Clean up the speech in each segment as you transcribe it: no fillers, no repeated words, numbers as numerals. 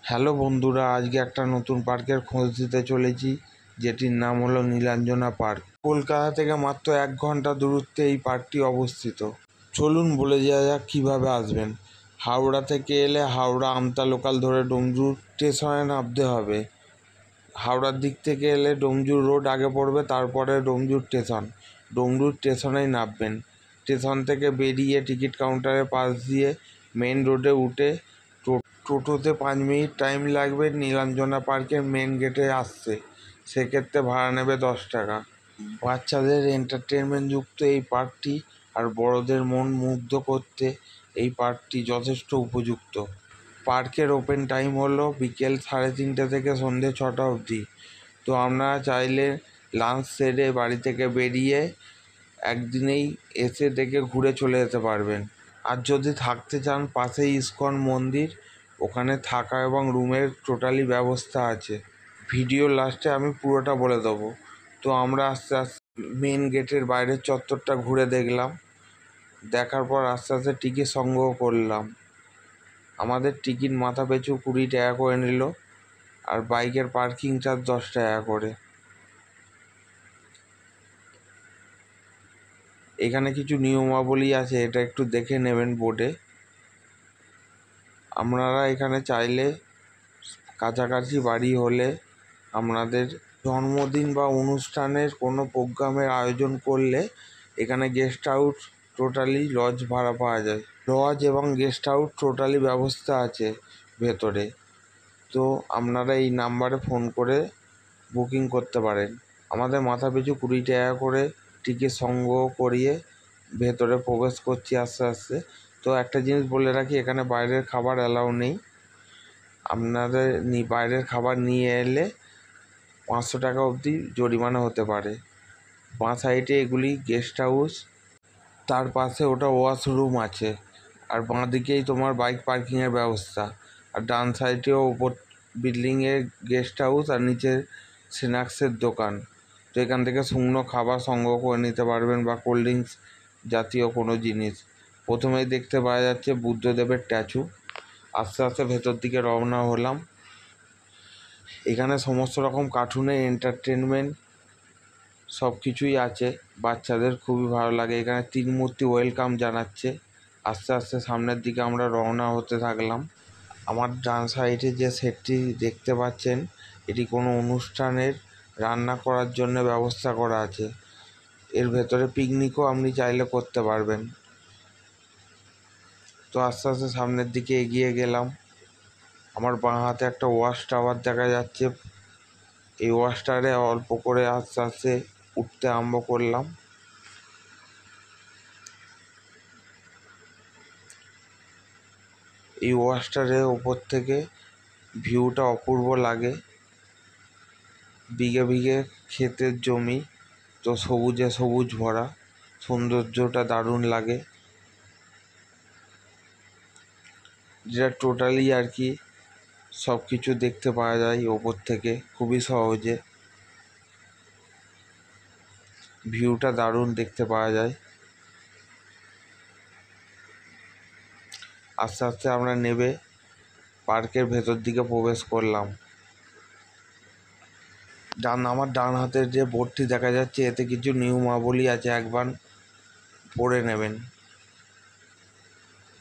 Hello বন্ধুরা, আজকে একটা নতুন পার্কের খোঁজ দিতে চলেছি, যেটির নাম হলো নীলাঞ্জনা পার্ক। কলকাতা থেকে মাত্র 1 ঘন্টা দূরত্বে এই পার্কটি অবস্থিত। চলুন বলে যাওয়া যাক কীভাবে আসবেন। হাওড়া থেকে এলে হাওড়া আমতা লোকাল ধরে ডোমজুর স্টেশনে নামতে হবে। হাওড়ার দিক থেকে এলে ডোমজুর রোড আগে পড়বে, তারপরে ডোমজুর স্টেশন। ডোমজুর স্টেশনেই নামবেন। স্টেশন থেকে বেরিয়ে টিকিট কাউন্টারের পাশ দিয়ে মেন রোডে উঠে টোটোতে 5 মিনিট টাইম লাগবে নীলাঞ্জনা পার্কের মেন গেটে আসতে। সেক্ষেত্রে ভাড়া নেবে 10 টাকা। বাচ্চাদের এন্টারটেনমেন্ট যুক্ত এই পার্কটি আর বড়দের মন মুগ্ধ করতে এই পার্কটি যথেষ্ট উপযুক্ত। পার্কের ওপেন টাইম হলো বিকেল 3:30 থেকে সন্ধ্যে 6টা অবধি। তো আপনারা চাইলে লাঞ্চ সেরে বাড়ি থেকে বেরিয়ে একদিনেই এসে দেখে ঘুরে চলে যেতে পারবেন। আর যদি থাকতে চান, পাশেই ইসকন মন্দির, ওখানে থাকা এবং রুমের টোটালি ব্যবস্থা আছে। ভিডিও লাস্টে আমি পুরোটা বলে দেবো। তো আমরা আস্তে আস্তে মেন গেটের বাইরের চত্বরটা ঘুরে দেখলাম। দেখার পর আস্তে আস্তে টিকিট সংগ্রহ করলাম। আমাদের টিকিট মাথা পিছু 20 টাকা করে নিল, আর বাইকের পার্কিং চার্জ 10 টাকা করে। এখানে কিছু নিয়মাবলী আছে, এটা একটু দেখে নেবেন বোর্ডে। আপনারা এখানে চাইলে কাছাকাছি বাড়ি হলে আপনাদের জন্মদিন বা অনুষ্ঠানের কোনো প্রোগ্রামের আয়োজন করলে এখানে গেস্ট হাউস টোটালি লজ ভাড়া পাওয়া যায়। লজ এবং গেস্ট হাউস টোটালি ব্যবস্থা আছে ভেতরে। তো আপনারা এই নাম্বারে ফোন করে বুকিং করতে পারেন। আমাদের মাথা পিছু 20 টাকা করে টিকিট সংগ্রহ করিয়ে ভেতরে প্রবেশ করছি আস্তে আস্তে। তো একটা জিনিস বলে রাখি, এখানে বাইরের খাবার অ্যালাউ নেই। আপনাদের বাইরের খাবার নিয়ে এলে 500 টাকা অবধি জরিমানা হতে পারে। বাঁ সাইডে এগুলি গেস্ট হাউস, তার পাশে ওটা ওয়াশরুম আছে, আর বাঁ দিকেই তোমার বাইক পার্কিংয়ের ব্যবস্থা। আর ডান সাইডেও ওপর বিল্ডিংয়ে গেস্ট হাউস আর নিচে স্ন্যাক্সের দোকান। তো এখান থেকে শুকনো খাবার সংগ্রহ করে নিতে পারবেন বা কোল্ড ড্রিঙ্কস জাতীয় কোনো জিনিস। প্রথমেই দেখতে পাওয়া যাচ্ছে বুদ্ধদেবের স্ট্যাচু। আস্তে আস্তে ভেতর দিকে রওনা হলাম। এখানে সমস্ত রকম কার্টুনের এন্টারটেনমেন্ট সব কিছুই আছে, বাচ্চাদের খুবই ভালো লাগে। এখানে 3 মূর্তি ওয়েলকাম জানাচ্ছে। আস্তে আস্তে সামনের দিকে আমরা রওনা হতে থাকলাম। আমার ডান সাইডে যে সেটটি দেখতে পাচ্ছেন, এটি কোনো অনুষ্ঠানের রান্না করার জন্য ব্যবস্থা করা আছে। এর ভেতরে পিকনিকও আপনি চাইলে করতে পারবেন। তো আস্তে আস্তে সামনের দিকে এগিয়ে গেলাম। আমার বাঁ হাতে একটা ওয়াচ টাওয়ার দেখা যাচ্ছে। এই ওয়াচ টাওয়ারে অল্প করে আস্তে আস্তে উঠতে আরম্ভ করলাম। এই ওয়াচ টাওয়ারের ওপর থেকে ভিউটা অপূর্ব লাগে। বিঘে বিঘে ক্ষেতের জমি, তো সবুজে সবুজ ভরা, সৌন্দর্যটা দারুণ লাগে। যেটা টোটালি আর কি সব কিছু দেখতে পাওয়া যায় ওপর থেকে খুবই সহজে। ভিউটা দারুণ দেখতে পাওয়া যায়। আস্তে আস্তে আমরা নেমে পার্কের ভেতর দিকে প্রবেশ করলাম। আমার ডান হাতের যে বোর্ডটি দেখা যাচ্ছে, এতে কিছু নিয়মাবলী আছে, একবার পড়ে নেবেন,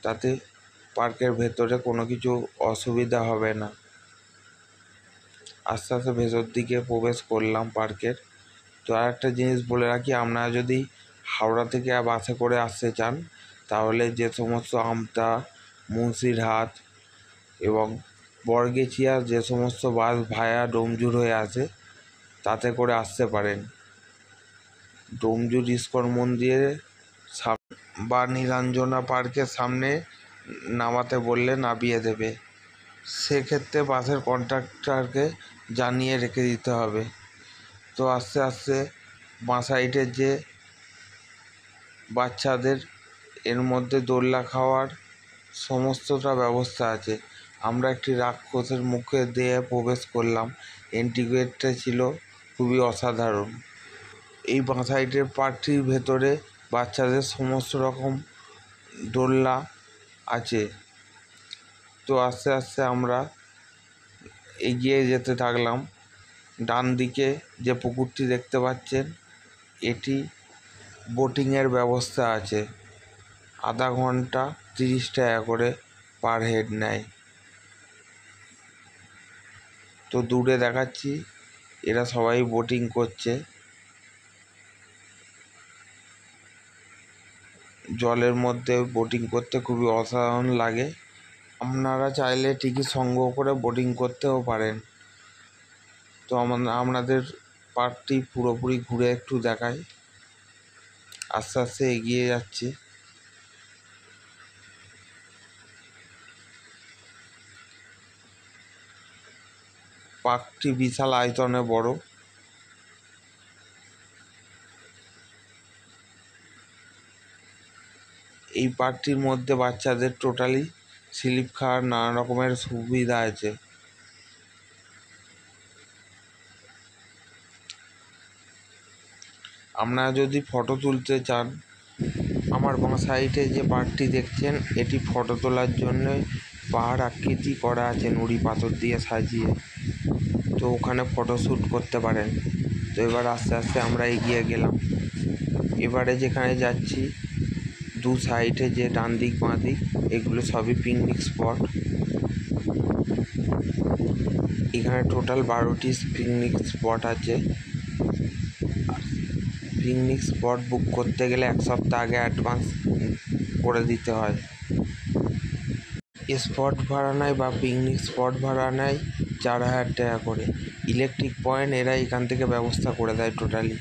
তাতে পার্কের ভেতরে কোনো কিছু অসুবিধা হবে না। আস্তে আস্তে ভেতর দিকে প্রবেশ করলাম পার্কের। তো আর একটা জিনিস বলে রাখি, আপনারা যদি হাওড়া থেকে বাসে করে আসতে চান, তাহলে যে সমস্ত আমতা, মুন্সিরহাট এবং বরগেছিয়া যে সমস্ত বাস ভায়া ডোমজুর হয়ে আসে, তাতে করে আসতে পারেন। ডোমজুর ইসকন মন্দিরের বা নীলাঞ্জনা পার্কের সামনে নামাতে বললে নামিয়ে দেবে। সেক্ষেত্রে বাসের কন্ডাক্টরকে জানিয়ে রেখে দিতে হবে। তো আস্তে আস্তে বাঁ সাইডের যে বাচ্চাদের, এর মধ্যে দোলনা খাওয়ার সমস্তটা ব্যবস্থা আছে। আমরা একটি রাক্ষসের মুখে দিয়ে প্রবেশ করলাম। এন্ট্রি গেটটা ছিল খুবই অসাধারণ। এই বাঁ সাইডের পার্কটির ভেতরে বাচ্চাদের সমস্ত রকম দোলনা আছে। তো আস্তে আস্তে আমরা এগিয়ে যেতে থাকলাম। ডান দিকে যে পুকুরটি দেখতে পাচ্ছেন, এটি বোটিংয়ের ব্যবস্থা আছে। আধা ঘন্টা 30 টাকা করে পার হেড নেয়। তো দূরে দেখাচ্ছি, এরা সবাই বোটিং করছে। জলের মধ্যে বোটিং করতে খুবই অসাধারণ লাগে। আপনারা চাইলে টিকিট সংগ্রহ করে বোটিং করতেও পারেন। তো আপনাদের পার্কটি পুরোপুরি ঘুরে একটু দেখাই। আস্তে আস্তে এগিয়ে যাচ্ছি। পার্কটি বিশাল আয়তনে বড়। এই পার্কটির মধ্যে বাচ্চাদের টোটালি স্লিপ খাওয়ার নানা রকমের সুবিধা আছে। আপনারা যদি ফটো তুলতে চান, আমার বাঁ সাইডে যে পার্কটি দেখছেন, এটি ফটো তোলার জন্য পাহাড় আকৃতি করা আছে নুড়ি পাথর দিয়ে সাজিয়ে। তো ওখানে ফটোশ্যুট করতে পারেন। তো এবার আস্তে আস্তে আমরা এগিয়ে গেলাম। এবারে যেখানে যাচ্ছি, দু সাইডে যে ডান দিক বাঁ দিক, এগুলো সবই পিকনিক স্পট। এখানে টোটাল 12টি পিকনিক স্পট আছে। পিকনিক স্পট বুক করতে গেলে 1 সপ্তাহ আগে অ্যাডভান্স করে দিতে হয়। স্পট ভাড়া নেয় বা পিকনিক স্পট ভাড়া নেয় 4000 টাকা করে। ইলেকট্রিক পয়েন্ট এরা এখান থেকে ব্যবস্থা করে দেয় totally.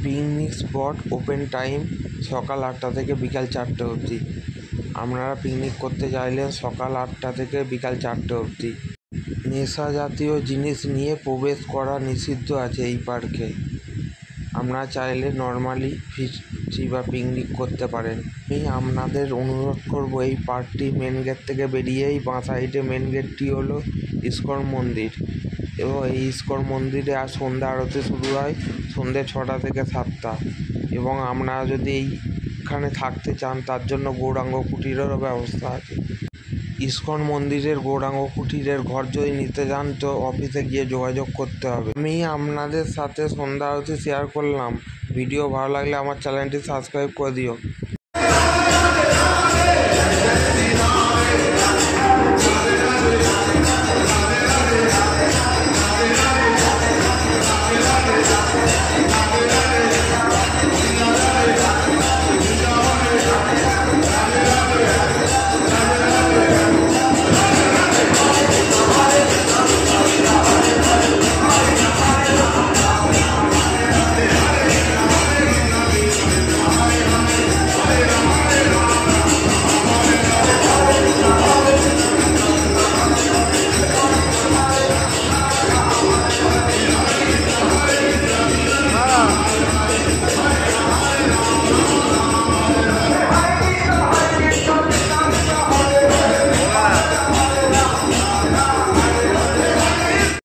Picnic spot open time সকাল 8টা থেকে বিকাল 4টে অবধি। আপনারা পিকনিক করতে চাইলে সকাল 8টা থেকে বিকাল 4টে অবধি। নেশা জাতীয় জিনিস নিয়ে প্রবেশ করা নিষিদ্ধ আছে এই পার্কে। আপনারা চাইলে নর্মালি ফিস্টি বা পিকনিক করতে পারেন। আমি আপনাদের অনুরোধ করব, এই পার্কটি মেন গেট থেকে বেরিয়েই বাঁ সাইডে মেন গেটটি হলো ইস্কন মন্দির। এবং এই ইস্কন মন্দিরে আর সন্ধ্যা আরতি শুরু হয় সন্ধ্যে 6টা থেকে 7টা। এবং আপনারা যদি এইখানে থাকতে চান, তার জন্য গৌরাঙ্গ কুটিরেরও ব্যবস্থা আছে। ইস্কন মন্দিরের গৌরাঙ্গ কুটিরের ঘর যদি নিতে চান, তো অফিসে গিয়ে যোগাযোগ করতে হবে। আমি আপনাদের সাথে সন্ধ্যা আরতি শেয়ার করলাম। ভিডিও ভালো লাগলে আমার চ্যানেলটি সাবস্ক্রাইব করে দিও।